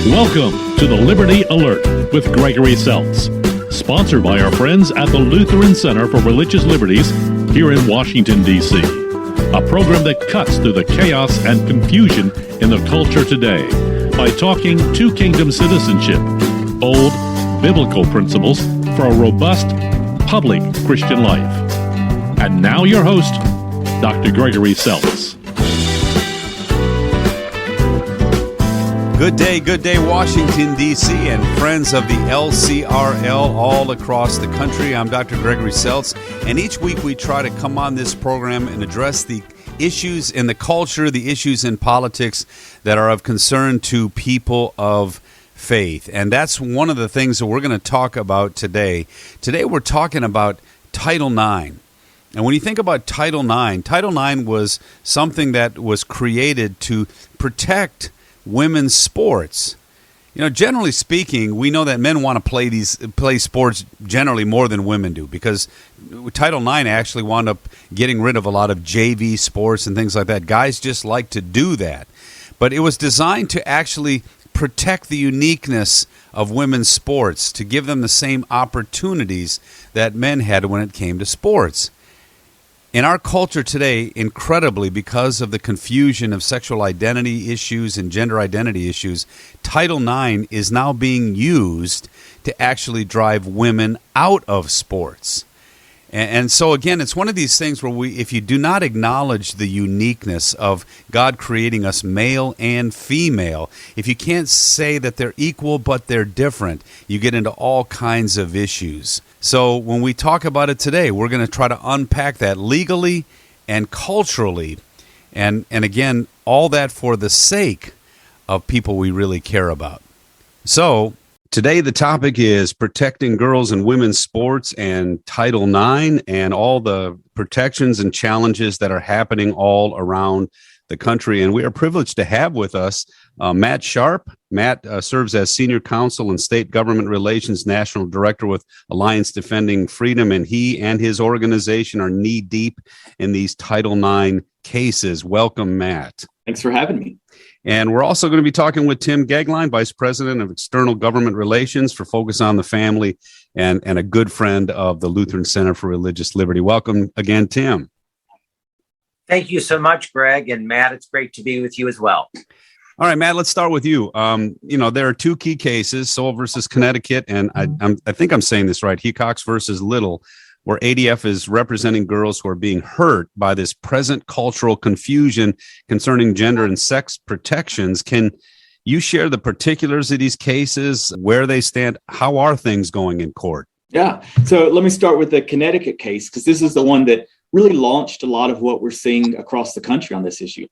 Welcome to the Liberty Alert with Gregory Seltz, sponsored by our friends at the Lutheran Center for Religious Liberties here in Washington, D.C., a program that cuts through the chaos and confusion in the culture today by talking two-kingdom citizenship, bold biblical principles for a robust public Christian life. And now your host, Dr. Gregory Seltz. Good day, Washington, D.C., and friends of the LCRL all across the country. I'm Dr. Gregory Seltz, and each week we try to come on this program and address the issues in the culture, the issues in politics that are of concern to people of faith. And that's one of the things that we're going to talk about today. Today we're talking about Title IX. And when you think about Title IX was something that was created to protect women's sports. You know, generally speaking, we know that men want to play sports generally more than women do, because Title IX actually wound up getting rid of a lot of JV sports and things like that. Guys just like to do that. But it was designed to actually protect the uniqueness of women's sports, to give them the same opportunities that men had when it came to sports. In our culture today, incredibly, because of the confusion of sexual identity issues and gender identity issues, Title IX is now being used to actually drive women out of sports. And so, again, it's one of these things where if you do not acknowledge the uniqueness of God creating us male and female, if you can't say that they're equal but they're different, you get into all kinds of issues. So when we talk about it today, we're going to try to unpack that legally and culturally, and again, all that for the sake of people we really care about. So today the topic is protecting girls and women's sports and Title IX and all the protections and challenges that are happening all around the country. And we are privileged to have with us Matt Sharp. Matt serves as Senior Counsel and State Government Relations National Director with Alliance Defending Freedom, and he and his organization are knee-deep in these Title IX cases. Welcome, Matt. Thanks for having me. And we're also going to be talking with Tim Goeglein, Vice President of External Government Relations for Focus on the Family, and a good friend of the Lutheran Center for Religious Liberty. Welcome again, Tim. Thank you so much, Greg, and Matt. It's great to be with you as well. All right, Matt, let's start with you. There are two key cases, Seoul versus Connecticut, and I think I'm saying this right, Hecox versus Little, where ADF is representing girls who are being hurt by this present cultural confusion concerning gender and sex protections. Can you share the particulars of these cases, where they stand? How are things going in court? Yeah, so let me start with the Connecticut case, because this is the one that really launched a lot of what we're seeing across the country on this issue.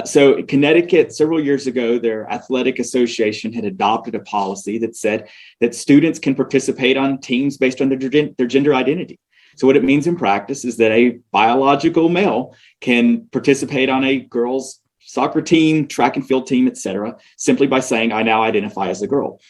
So Connecticut, several years ago, their athletic association had adopted a policy that said that students can participate on teams based on their gender identity. So what it means in practice is that a biological male can participate on a girls' soccer team, track and field team, etc., simply by saying, I now identify as a girl.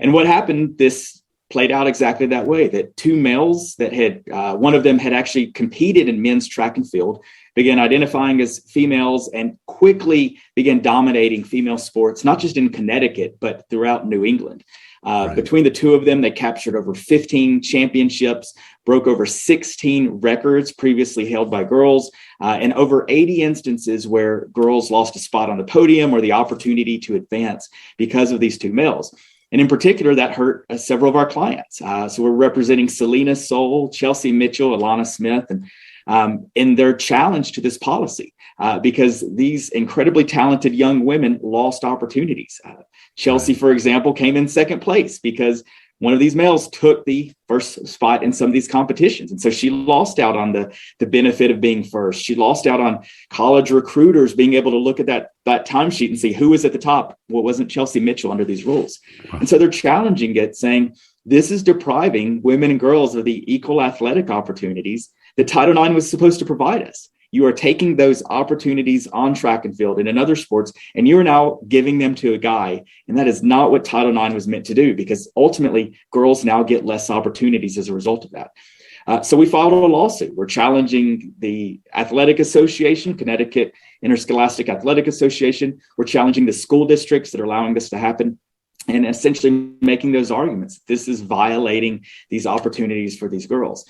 And what happened, this played out exactly that way, that two males that had, one of them had actually competed in men's track and field, began identifying as females and quickly began dominating female sports, not just in Connecticut, but throughout New England. Right. Between the two of them, they captured over 15 championships, broke over 16 records previously held by girls, and over 80 instances where girls lost a spot on the podium or the opportunity to advance because of these two males. And in particular, that hurt several of our clients. So we're representing Selena Soul, Chelsea Mitchell, Alana Smith, and in their challenge to this policy, because these incredibly talented young women lost opportunities. Chelsea, for example, came in second place because one of these males took the first spot in some of these competitions. And so she lost out on the benefit of being first. She lost out on college recruiters being able to look at that timesheet and see who was at the top. Well, wasn't Chelsea Mitchell under these rules. Wow. And so they're challenging it, saying this is depriving women and girls of the equal athletic opportunities that Title IX was supposed to provide us. You are taking those opportunities on track and field and in other sports, and you are now giving them to a guy. And that is not what Title IX was meant to do, because ultimately girls now get less opportunities as a result of that. So we filed a lawsuit. We're challenging the Athletic Association, Connecticut Interscholastic Athletic Association. We're challenging the school districts that are allowing this to happen. and essentially making those arguments. This is violating these opportunities for these girls.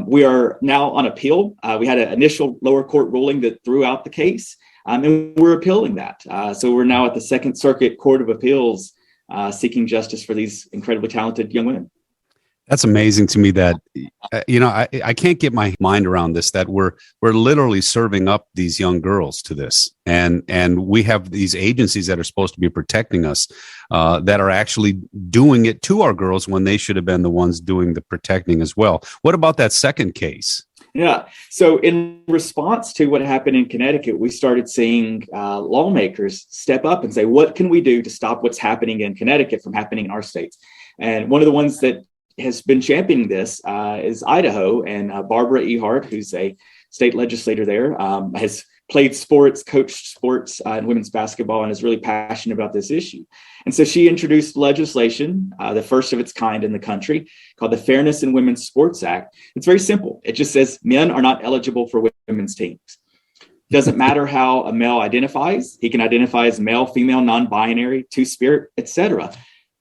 We are now on appeal. We had an initial lower court ruling that threw out the case, and we're appealing that. So we're now at the Second Circuit Court of Appeals seeking justice for these incredibly talented young women. That's amazing to me that, I can't get my mind around this, that we're literally serving up these young girls to this. And we have these agencies that are supposed to be protecting us that are actually doing it to our girls when they should have been the ones doing the protecting as well. What about that second case? Yeah. So in response to what happened in Connecticut, we started seeing lawmakers step up and say, what can we do to stop what's happening in Connecticut from happening in our states? And one of the ones that has been championing this is Idaho, and Barbara Ehart, who's a state legislator there, has played sports, coached sports in women's basketball, and is really passionate about this issue. And so she introduced legislation, the first of its kind in the country, called the Fairness in Women's Sports Act. It's very simple. It just says men are not eligible for women's teams. Doesn't matter how a male identifies. He can identify as male, female, non-binary, two-spirit, etc.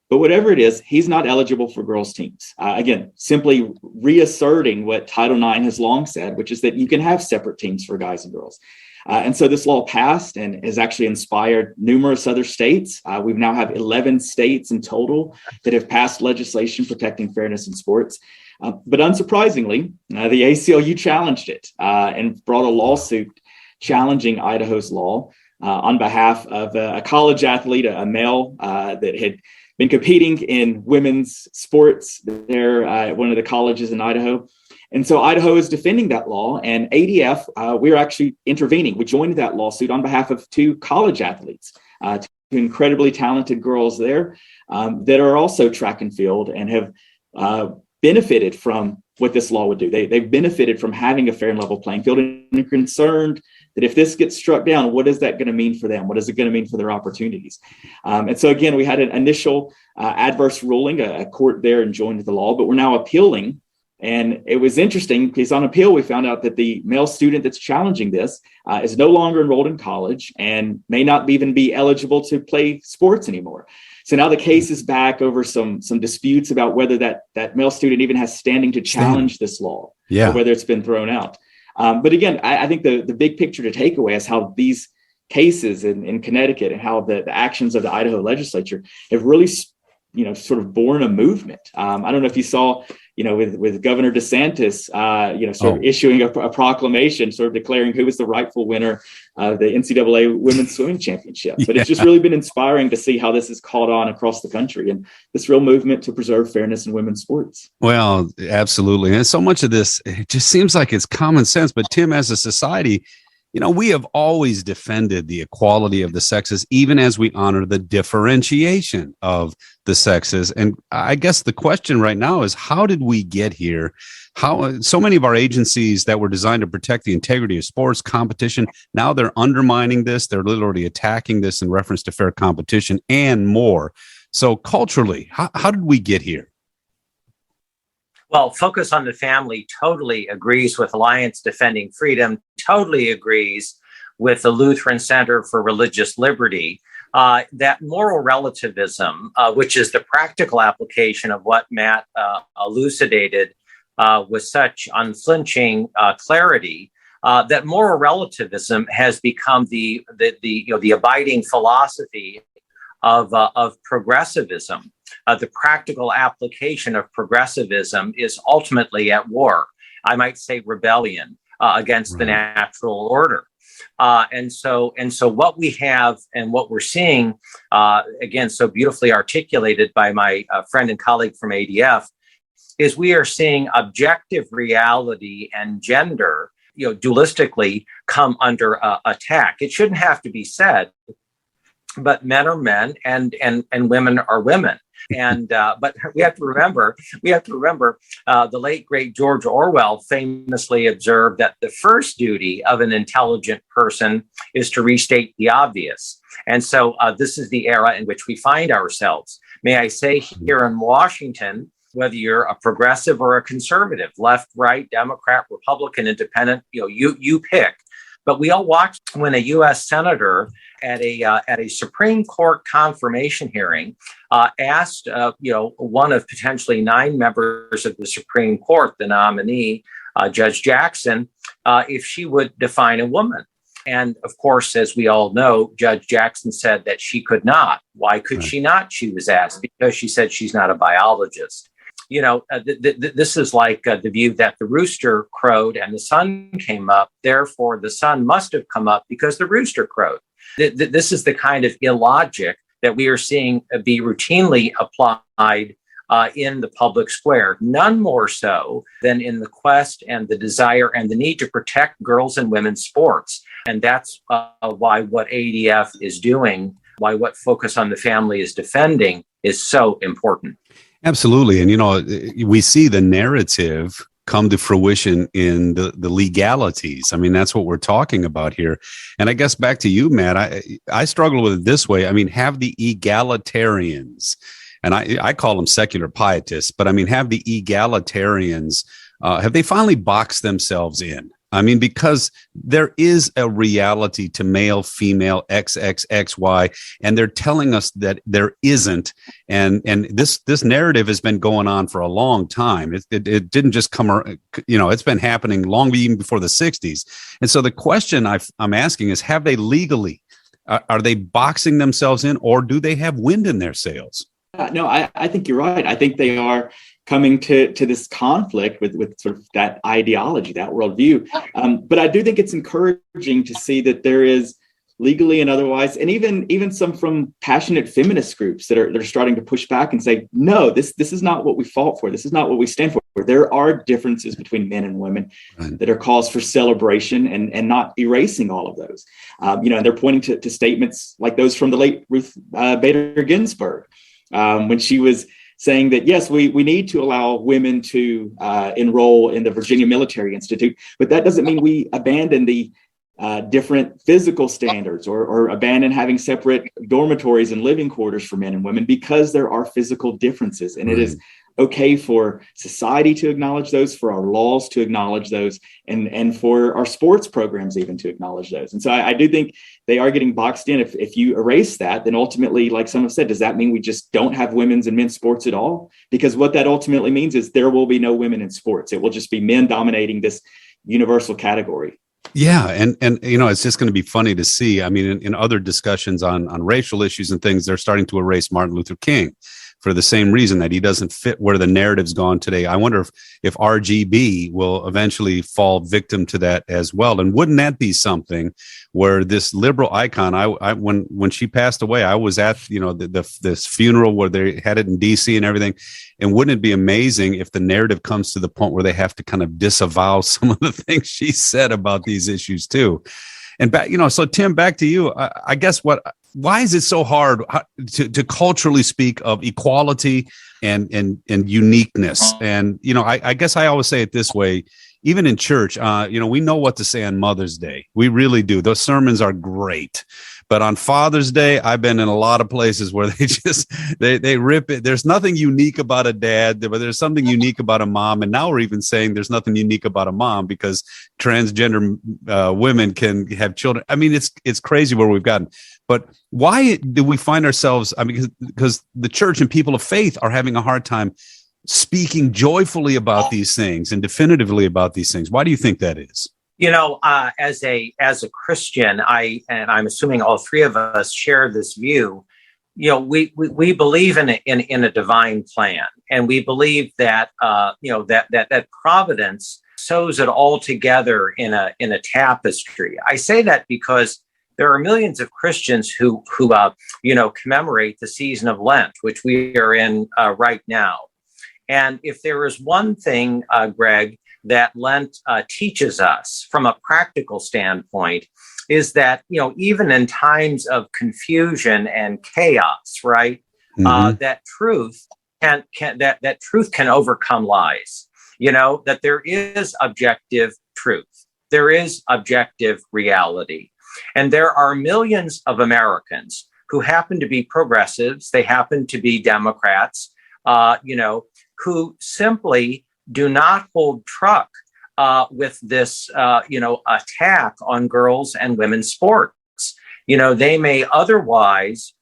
But whatever it is, he's not eligible for girls' teams. Again, simply reasserting what Title IX has long said, which is that you can have separate teams for guys and girls. And so this law passed and has actually inspired numerous other states. We now have 11 states in total that have passed legislation protecting fairness in sports. But unsurprisingly, the ACLU challenged it and brought a lawsuit challenging Idaho's law on behalf of a college athlete, a male that had been competing in women's sports there at one of the colleges in Idaho. And so Idaho is defending that law, and ADF, we're actually intervening. We joined that lawsuit on behalf of two college athletes, two incredibly talented girls there that are also track and field and have benefited from what this law would do. They've benefited from having a fair and level playing field, and are concerned that if this gets struck down, what is that going to mean for them? What is it going to mean for their opportunities? And so again, we had an initial adverse ruling, a court there enjoined the law, but we're now appealing. And it was interesting because on appeal, we found out that the male student that's challenging this is no longer enrolled in college and may not even be eligible to play sports anymore. So now the case is back over some disputes about whether that male student even has standing to challenge this law, or whether it's been thrown out. But again, I think the big picture to take away is how these cases in Connecticut and how the actions of the Idaho legislature have really, sort of born a movement. I don't know if you saw, with Governor DeSantis, issuing a proclamation, sort of declaring who was the rightful winner of the NCAA Women's Swimming Championship. But it's just really been inspiring to see how this has caught on across the country and this real movement to preserve fairness in women's sports. Well, absolutely. And so much of this, it just seems like it's common sense. But Tim, as a society, we have always defended the equality of the sexes, even as we honor the differentiation of the sexes. And I guess the question right now is, how did we get here? How so many of our agencies that were designed to protect the integrity of sports competition, now they're undermining this. They're literally attacking this in reference to fair competition and more. So culturally, how did we get here? Well, Focus on the Family totally agrees with Alliance Defending Freedom, totally agrees with the Lutheran Center for Religious Liberty, that moral relativism, which is the practical application of what Matt elucidated with such unflinching clarity, that moral relativism has become the abiding philosophy of progressivism. The practical application of progressivism is ultimately at war. I might say rebellion against the natural order. And so what we have and what we're seeing, again, so beautifully articulated by my friend and colleague from ADF, is we are seeing objective reality and gender, dualistically come under attack. It shouldn't have to be said, but men are men and women are women. And but we have to remember the late great George Orwell famously observed that the first duty of an intelligent person is to restate the obvious. And so this is the era in which we find ourselves. May I say, here in Washington, whether you're a progressive or a conservative, left, right, Democrat, Republican, independent, you pick. But we all watched when a U.S. senator at a Supreme Court confirmation hearing, asked one of potentially 9 members of the Supreme Court, the nominee, Judge Jackson, if she would define a woman. And of course, as we all know, Judge Jackson said that she could not. Why could she not? She was asked, because she said she's not a biologist. This is like the view that the rooster crowed and the sun came up. Therefore, the sun must have come up because the rooster crowed. This is the kind of illogic that we are seeing be routinely applied in the public square, none more so than in the quest and the desire and the need to protect girls and women's sports. And that's why what ADF is doing, why what Focus on the Family is defending is so important. Absolutely. And, we see the narrative come to fruition in the legalities. I mean, that's what we're talking about here. And I guess back to you, Matt, I struggle with it this way. I mean, have the egalitarians, and I call them secular pietists, but I mean, have the egalitarians, have they finally boxed themselves in? I mean, because there is a reality to male, female, XXXY, and they're telling us that there isn't. And this narrative has been going on for a long time. It didn't just come, it's been happening long even before the 60s. And so the question I'm asking is, have they legally, are they boxing themselves in, or do they have wind in their sails? No, I think you're right. I think they are coming to this conflict with sort of that ideology, that worldview. But I do think it's encouraging to see that there is legally and otherwise, and even some from passionate feminist groups that are starting to push back and say, no, this is not what we fought for. This is not what we stand for. There are differences between men and women that are cause for celebration and not erasing all of those. And they're pointing to statements like those from the late Ruth Bader Ginsburg, when she was saying that, yes, we need to allow women to enroll in the Virginia Military Institute, but that doesn't mean we abandon the different physical standards or abandon having separate dormitories and living quarters for men and women, because there are physical differences. And it is okay for society to acknowledge those, for our laws to acknowledge those, and for our sports programs even to acknowledge those. And so I do think they are getting boxed in. If you erase that, then ultimately, like some have said, does that mean we just don't have women's and men's sports at all? Because what that ultimately means is there will be no women in sports. It will just be men dominating this universal category. Yeah. And it's just going to be funny to see. I mean, in other discussions on racial issues and things, they're starting to erase Martin Luther King for the same reason, that he doesn't fit where the narrative's gone today. I wonder if RGB will eventually fall victim to that as well. And wouldn't that be something where this liberal icon, when she passed away, I was at, this funeral where they had it in DC and everything. And wouldn't it be amazing if the narrative comes to the point where they have to kind of disavow some of the things she said about these issues too? And back, so Tim, back to you. I guess why is it so hard to culturally speak of equality and uniqueness? And, I guess I always say it this way, even in church, we know what to say on Mother's Day. We really do. Those sermons are great. But on Father's Day, I've been in a lot of places where they rip it. There's nothing unique about a dad, but there's something unique about a mom. And now we're even saying there's nothing unique about a mom because transgender women can have children. I mean, it's crazy where we've gotten. But why do we find ourselves? I mean, because the church and people of faith are having a hard time speaking joyfully about these things and definitively about these things. Why do you think that is? As a Christian, I'm assuming all three of us share this view. We believe in a divine plan, and we believe that that providence sews it all together in a tapestry. I say that because there are millions of Christians who commemorate the season of Lent, which we are in right now. And if there is one thing, Greg, that Lent teaches us from a practical standpoint, is that even in times of confusion and chaos, right, that truth can overcome lies. That there is objective truth, there is objective reality, and there are millions of Americans who happen to be progressives, they happen to be Democrats, who simply do not hold truck with this, attack on girls and women's sports. They may otherwise,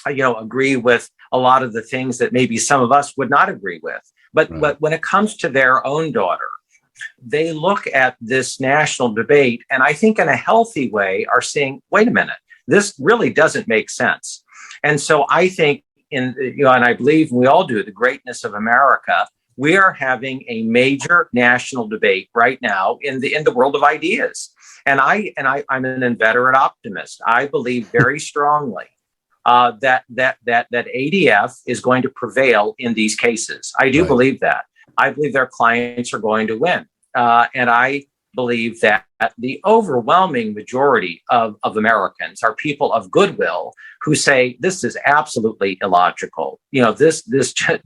agree with a lot of the things that maybe some of us would not agree with. But when it comes to their own daughter, they look at this national debate, and I think in a healthy way are saying, wait a minute, this really doesn't make sense. And so I think and I believe we all do, the greatness of America, we are having a major national debate right now in the world of ideas. And I'm an inveterate optimist. I believe very strongly that ADF is going to prevail in these cases. I do believe that. I believe their clients are going to win. And I believe that the overwhelming majority of Americans are people of goodwill who say this is absolutely illogical. This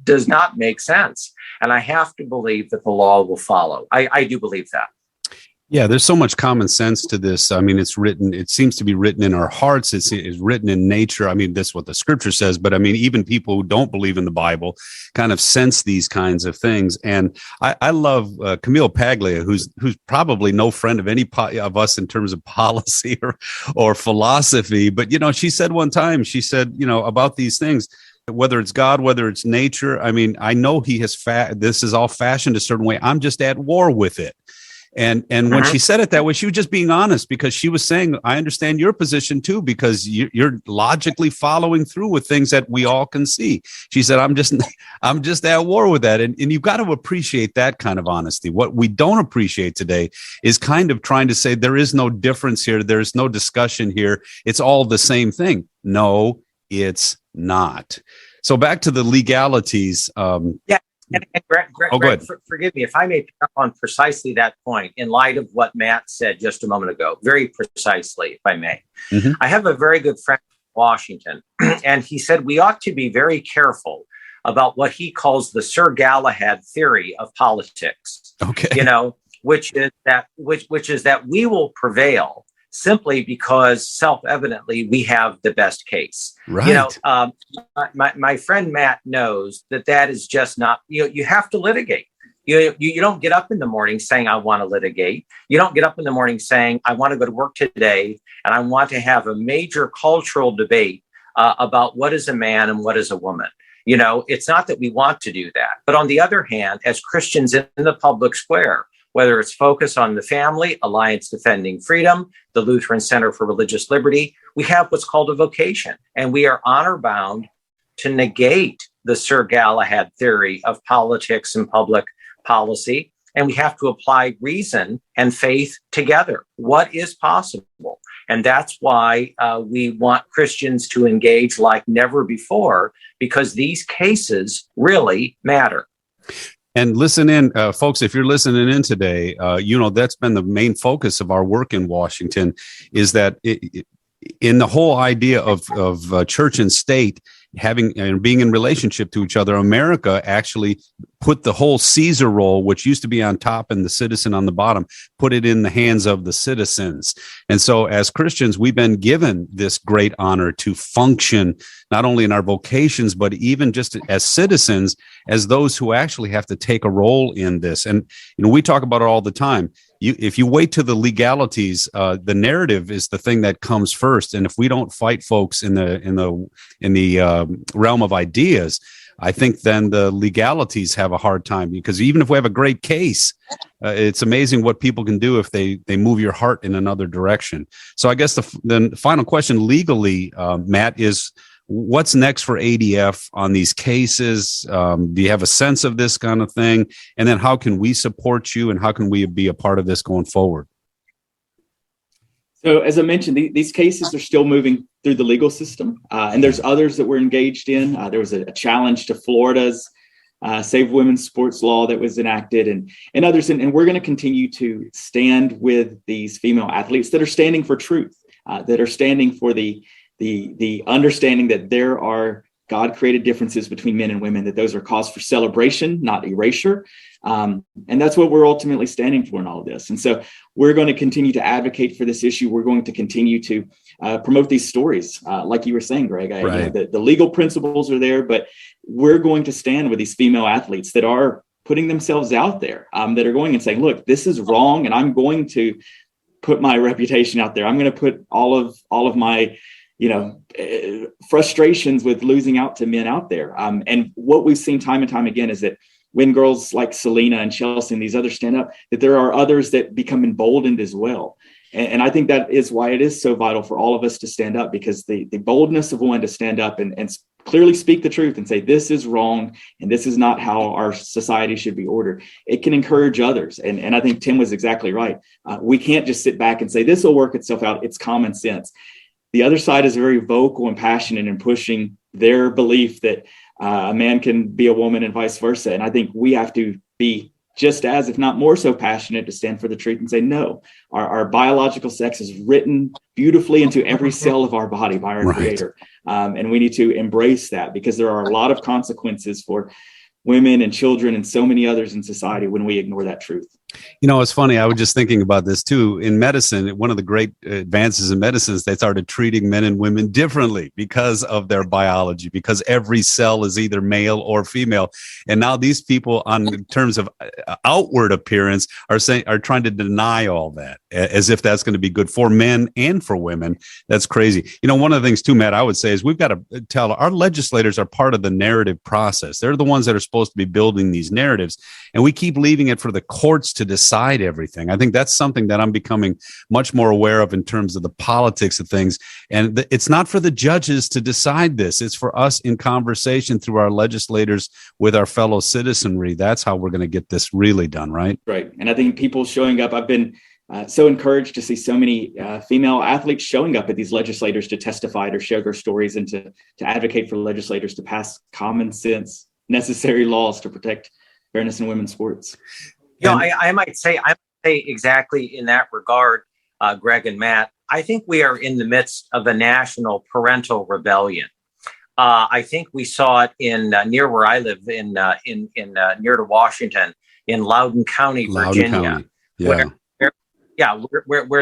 does not make sense. And I have to believe that the law will follow. I do believe that. Yeah, there's so much common sense to this. I mean, it seems to be written in our hearts. It's written in nature. I mean, that's what the scripture says. But I mean, even people who don't believe in the Bible kind of sense these kinds of things. And I love Camille Paglia, who's probably no friend of any of us in terms of policy or philosophy. But, she said one time, about these things, whether it's God, whether it's nature. I mean, I know he has this is all fashioned a certain way. I'm just at war with it. And when she said it that way, she was just being honest, because she was saying, I understand your position too, because you're logically following through with things that we all can see. She said, I'm just at war with that. And you've got to appreciate that kind of honesty. What we don't appreciate today is kind of trying to say there is no difference here. There's no discussion here. It's all the same thing. No, it's not. So back to the legalities. Yeah. And Greg, forgive me if I may pick up on precisely that point in light of what Matt said just a moment ago, very precisely, if I may. Mm-hmm. I have a very good friend in Washington, and he said we ought to be very careful about what he calls the Sir Galahad theory of politics. Okay, which is that we will prevail simply because self-evidently we have the best case. Right. My friend Matt knows that is just not, you have to litigate. You don't get up in the morning saying, I want to litigate. You don't get up in the morning saying, I want to go to work today and I want to have a major cultural debate about what is a man and what is a woman. It's not that we want to do that. But on the other hand, as Christians in the public square, whether it's focused on the family, Alliance Defending Freedom, the Lutheran Center for Religious Liberty, we have what's called a vocation, and we are honor bound to negate the Sir Galahad theory of politics and public policy, and we have to apply reason and faith together. What is possible? And that's why we want Christians to engage like never before, because these cases really matter. And listen in, folks, if you're listening in today, that's been the main focus of our work in Washington, is that in the whole idea of church and state having and being in relationship to each other, America actually put the whole Caesar role, which used to be on top and the citizen on the bottom, put it in the hands of the citizens. And so as Christians, we've been given this great honor to function not only in our vocations, but even just as citizens, as those who actually have to take a role in this. And, we talk about it all the time. If you wait to the legalities, the narrative is the thing that comes first. And if we don't fight folks in the realm of ideas, I think then the legalities have a hard time, because even if we have a great case, it's amazing what people can do if they move your heart in another direction. So I guess the final question legally, Matt, is what's next for ADF on these cases? Do you have a sense of this kind of thing? And then how can we support you, and how can we be a part of this going forward? So as I mentioned, these cases are still moving through the legal system, and there's others that we're engaged in. There was a challenge to Florida's Save Women's Sports Law that was enacted, and others. And we're going to continue to stand with these female athletes that are standing for truth, that are standing for the understanding that there are God-created differences between men and women, that those are cause for celebration, not erasure. And that's what we're ultimately standing for in all of this. And so we're going to continue to advocate for this issue. We're going to continue to promote these stories. Like you were saying, Greg, the legal principles are there, but we're going to stand with these female athletes that are putting themselves out there, that are going and saying, look, this is wrong, and I'm going to put my reputation out there. I'm going to put all of my, frustrations with losing out to men out there. And what we've seen time and time again is that when girls like Selena and Chelsea and these others stand up, that there are others that become emboldened as well. And I think that is why it is so vital for all of us to stand up, because the boldness of one to stand up and clearly speak the truth and say, this is wrong and this is not how our society should be ordered, it can encourage others. And I think Tim was exactly right. We can't just sit back and say, this will work itself out. It's common sense. The other side is very vocal and passionate in pushing their belief that a man can be a woman and vice versa. And I think we have to be just as, if not more so, passionate to stand for the truth and say, no, our biological sex is written beautifully into every cell of our body by our Creator. And we need to embrace that, because there are a lot of consequences for women and children and so many others in society when we ignore that truth. It's funny. I was just thinking about this too. In medicine, one of the great advances in medicine is they started treating men and women differently because of their biology, because every cell is either male or female. And now these people, in terms of outward appearance, are trying to deny all that, as if that's going to be good for men and for women. That's crazy. One of the things too, Matt, I would say is we've got to tell our legislators are part of the narrative process. They're the ones that are supposed to be building these narratives, and we keep leaving it for the courts to decide everything. I think that's something that I'm becoming much more aware of in terms of the politics of things. And it's not for the judges to decide this. It's for us in conversation through our legislators with our fellow citizenry. That's how we're going to get this really done, right? Right. And I think people showing up, I've been so encouraged to see so many female athletes showing up at these legislators to testify, to share their stories, and to advocate for legislators to pass common sense, necessary laws to protect fairness in women's sports. I might say exactly in that regard, Greg and Matt, I think we are in the midst of a national parental rebellion. I think we saw it in near where I live, in near to Washington, in Loudoun County, Virginia. Where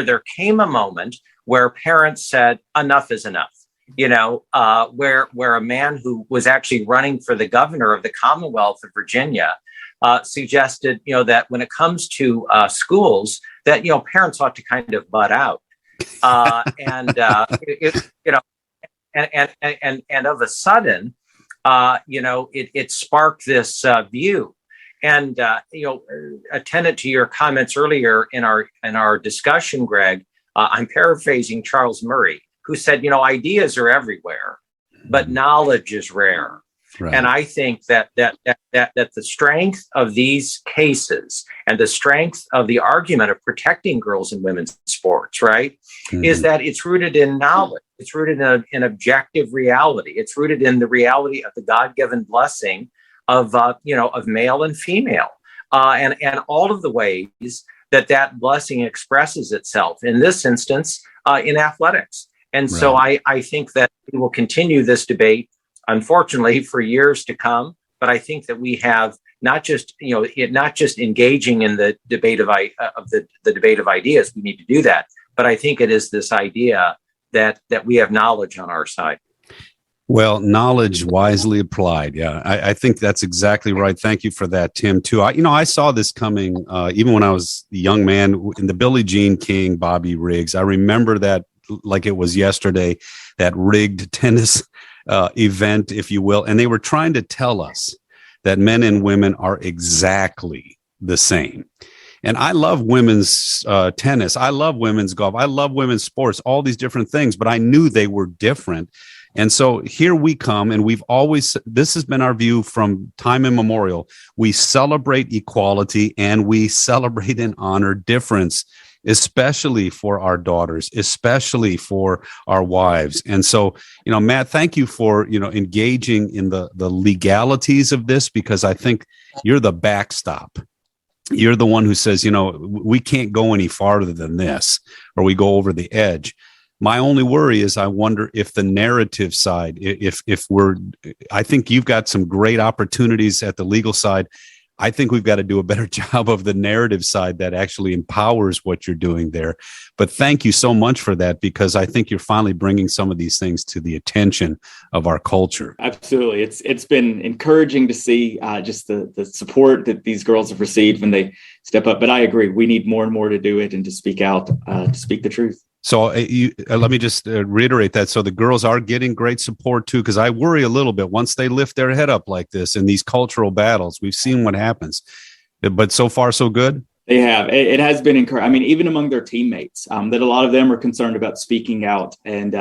there came a moment where parents said enough is enough. Where a man who was actually running for the governor of the Commonwealth of Virginia suggested, that when it comes to schools, that parents ought to kind of butt out, and of a sudden, it sparked this view, and attendant to your comments earlier in our discussion, Greg, I'm paraphrasing Charles Murray, who said, ideas are everywhere, but knowledge is rare. Right. And I think that the strength of these cases and the strength of the argument of protecting girls and women's sports, right, is that it's rooted in knowledge. It's rooted in objective reality. It's rooted in the reality of the God-given blessing of male and female, and all of the ways that blessing expresses itself. In this instance, in athletics. And so I think that we will continue this debate, unfortunately, for years to come. But I think that we have not just engaging in the debate of the debate of ideas. We need to do that. But I think it is this idea that we have knowledge on our side. Well, knowledge wisely applied. Yeah, I think that's exactly right. Thank you for that, Tim, too. I saw this coming even when I was a young man in the Billie Jean King, Bobby Riggs. I remember that like it was yesterday, that rigged tennis event, if you will. And they were trying to tell us that men and women are exactly the same. And I love women's tennis. I love women's golf. I love women's sports, all these different things, but I knew they were different. And so here we come, and this has been our view from time immemorial. We celebrate equality and we celebrate and honor difference, especially for our daughters, especially for our wives. And so, Matt, thank you for, engaging in the legalities of this, because I think you're the backstop. You're the one who says, we can't go any farther than this, or we go over the edge. My only worry is I wonder if the narrative side, I think you've got some great opportunities at the legal side. I think we've got to do a better job of the narrative side that actually empowers what you're doing there. But thank you so much for that, because I think you're finally bringing some of these things to the attention of our culture. Absolutely. It's been encouraging to see just the support that these girls have received when they step up. But I agree, we need more and more to do it and to speak out, to speak the truth. So let me just reiterate that. So the girls are getting great support too, because I worry a little bit once they lift their head up like this in these cultural battles. We've seen what happens, but so far so good. They have. It has been encouraging. I mean, even among their teammates, that a lot of them are concerned about speaking out, and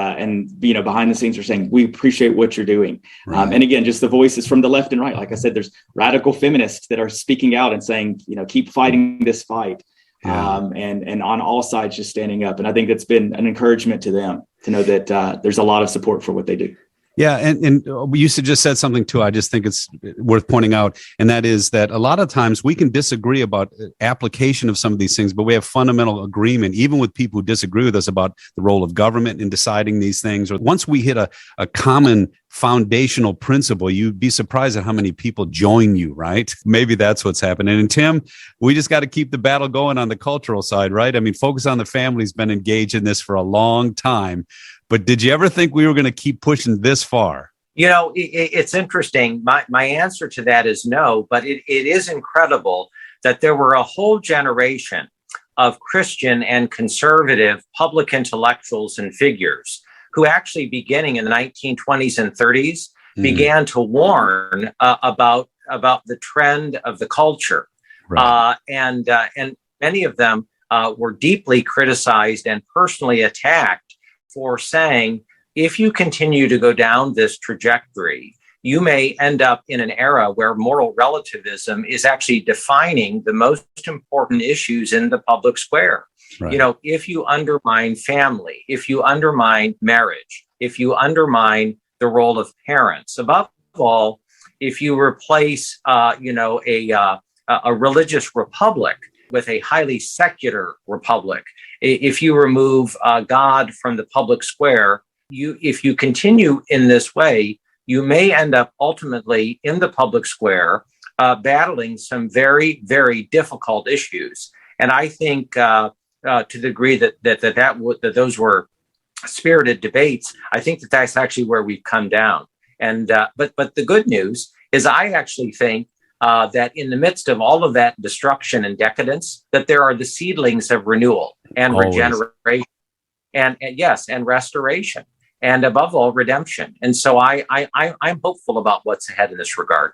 behind the scenes are saying, we appreciate what you're doing. Right. And again, just the voices from the left and right. Like I said, there's radical feminists that are speaking out and saying, keep fighting this fight. Yeah. And on all sides, just standing up. And I think that's been an encouragement to them to know that there's a lot of support for what they do. Yeah. And you just said something too. I just think it's worth pointing out. And that is that a lot of times we can disagree about application of some of these things, but we have fundamental agreement, even with people who disagree with us, about the role of government in deciding these things. Or once we hit a common foundational principle, you'd be surprised at how many people join you, right? Maybe that's what's happening. And Tim, we just got to keep the battle going on the cultural side, right? I mean, Focus on the Family's been engaged in this for a long time. But did you ever think we were going to keep pushing this far? It's interesting. My answer to that is no, but it is incredible that there were a whole generation of Christian and conservative public intellectuals and figures who actually, beginning in the 1920s and 30s, began to warn about the trend of the culture. Right. And many of them were deeply criticized and personally attacked for saying, if you continue to go down this trajectory, you may end up in an era where moral relativism is actually defining the most important issues in the public square. Right. If you undermine family, if you undermine marriage, if you undermine the role of parents, above all, if you replace, a religious republic with a highly secular republic, if you remove God from the public square, if you continue in this way, you may end up ultimately in the public square battling some very, very difficult issues. And I think to the degree that those were spirited debates, I think that's actually where we've come down. And but the good news is, I actually think that in the midst of all of that destruction and decadence, that there are the seedlings of renewal and regeneration, and yes, and restoration, and above all, redemption. And so I'm hopeful about what's ahead in this regard.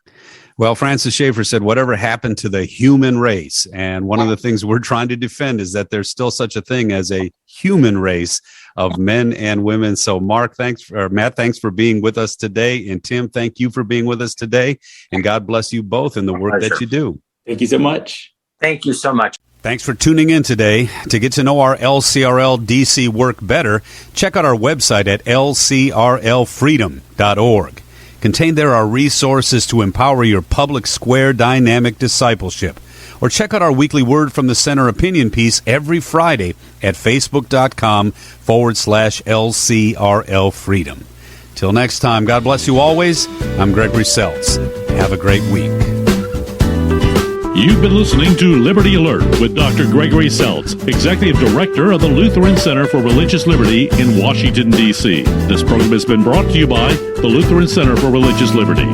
Well, Francis Schaeffer said, whatever happened to the human race? And one of the things we're trying to defend is that there's still such a thing as a human race of men and women. So Matt, thanks for being with us today. And Tim, thank you for being with us today. And God bless you both in the work that you do. Thank you so much. Thank you so much. Thanks for tuning in today. To get to know our LCRL DC work better, check out our website at lcrlfreedom.org. Contained there are resources to empower your public square dynamic discipleship. Or check out our weekly Word from the Center opinion piece every Friday at facebook.com/LCRL Freedom. Till next time, God bless you always. I'm Gregory Seltz. Have a great week. You've been listening to Liberty Alert with Dr. Gregory Seltz, Executive Director of the Lutheran Center for Religious Liberty in Washington, D.C. This program has been brought to you by the Lutheran Center for Religious Liberty.